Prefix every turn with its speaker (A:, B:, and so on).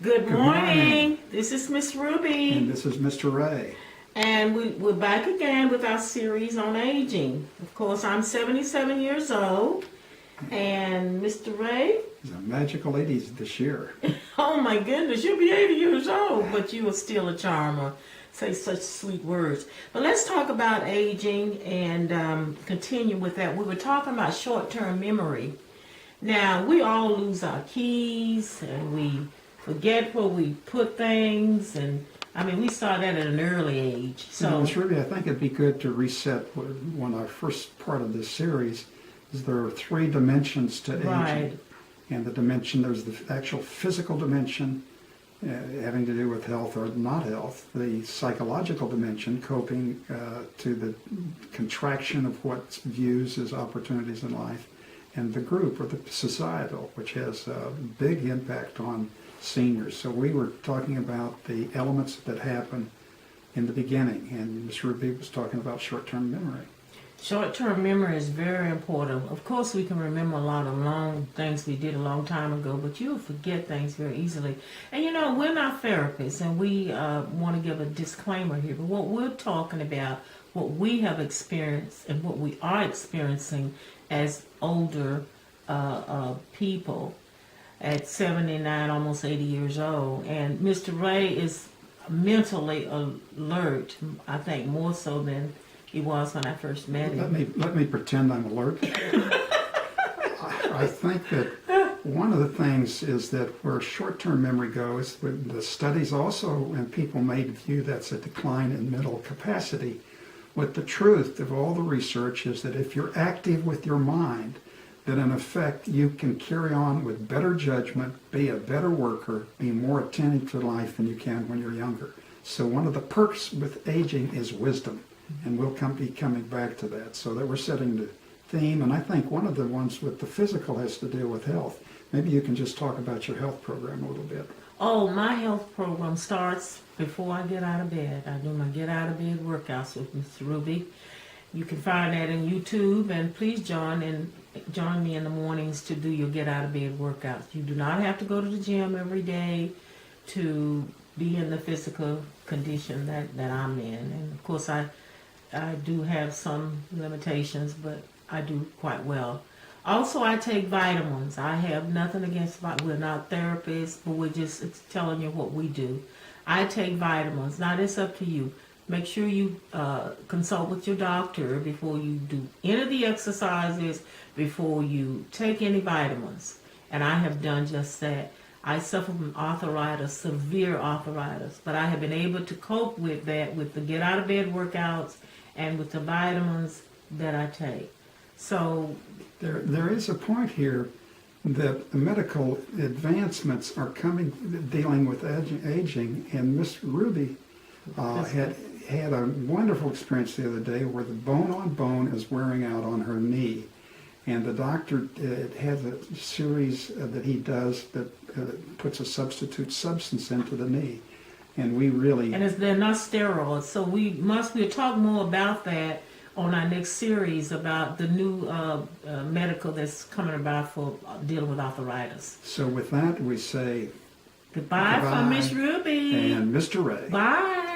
A: Good
B: Good
A: morning.
B: morning.
A: This is Miss Rubye.
B: And this is Mr. Ray.
A: And we're back again with our series on aging. Of course, I'm 77 years old. And Mr. Ray,
B: He's a magical 80s this year.
A: oh my goodness, you'll be 80 years old, but you are still a charmer. Say such sweet words. But let's talk about aging and continue with that. We were talking about short-term memory. Now, we all lose our keys and we forget where we put things, and I mean, we saw that at an early age. So,
B: Ms. Ruby, I think it'd be good to reset when our first part of this series is there are 3 dimensions to aging.
A: right,
B: And the dimension, there's the actual physical dimension having to do with health or not health, the psychological dimension, coping to the contraction of what views as opportunities in life, and the group or the societal, which has a big impact on seniors. So we were talking about the elements that happen in the beginning, and Ms. Ruby was talking about short-term memory.
A: short-term memory is very important. Of course, we can remember a lot of long things we did a long time ago, but you'll forget things very easily. And you know, we're not therapists, and we want to give a disclaimer here, but what we're talking about, what we have experienced and what we are experiencing as older people at 79, almost 80 years old. And Mr. Ray is mentally alert, I think more so than he was when I first met him.
B: Let me pretend I'm alert. I think that one of the things is that where short-term memory goes, the studies also, and people may view that's a decline in mental capacity. What the truth of all the research is that if you're active with your mind, that in effect you can carry on with better judgment, be a better worker, be more attentive to life than you can when you're younger. So one of the perks with aging is wisdom, and we'll be coming back to that. So that we're setting the theme, and I think one of the ones with the physical has to deal with health. Maybe you can just talk about your health program a little bit.
A: Oh, my health program starts before I get out of bed. I do my get out of bed workouts with Mr. Ruby. You can find that in YouTube, and please join me in the mornings to do your get out of bed workouts. You do not have to go to the gym every day to be in the physical condition that I'm in. And of course, I do have some limitations, but I do quite well. Also, I take vitamins. I have nothing against vitamins. We're not therapists, but we're just telling you what we do. I take vitamins. Now, it's up to you. Make sure you consult with your doctor before you do any of the exercises, before you take any vitamins. And I have done just that. I suffer from arthritis, severe arthritis, but I have been able to cope with that with the get out of bed workouts and with the vitamins that I take. So
B: There is a point here that the medical advancements are coming, dealing with aging, and Miss Ruby had a wonderful experience the other day where the bone on bone is wearing out on her knee, and the doctor has a series that he does that puts a substitute substance into the knee, and we really
A: they're not steroids, so we'll talk more about that on our next series about the new medical that's coming about for dealing with arthritis.
B: So with that we say
A: Goodbye from Miss Ruby
B: and Mr. Ray.
A: Bye.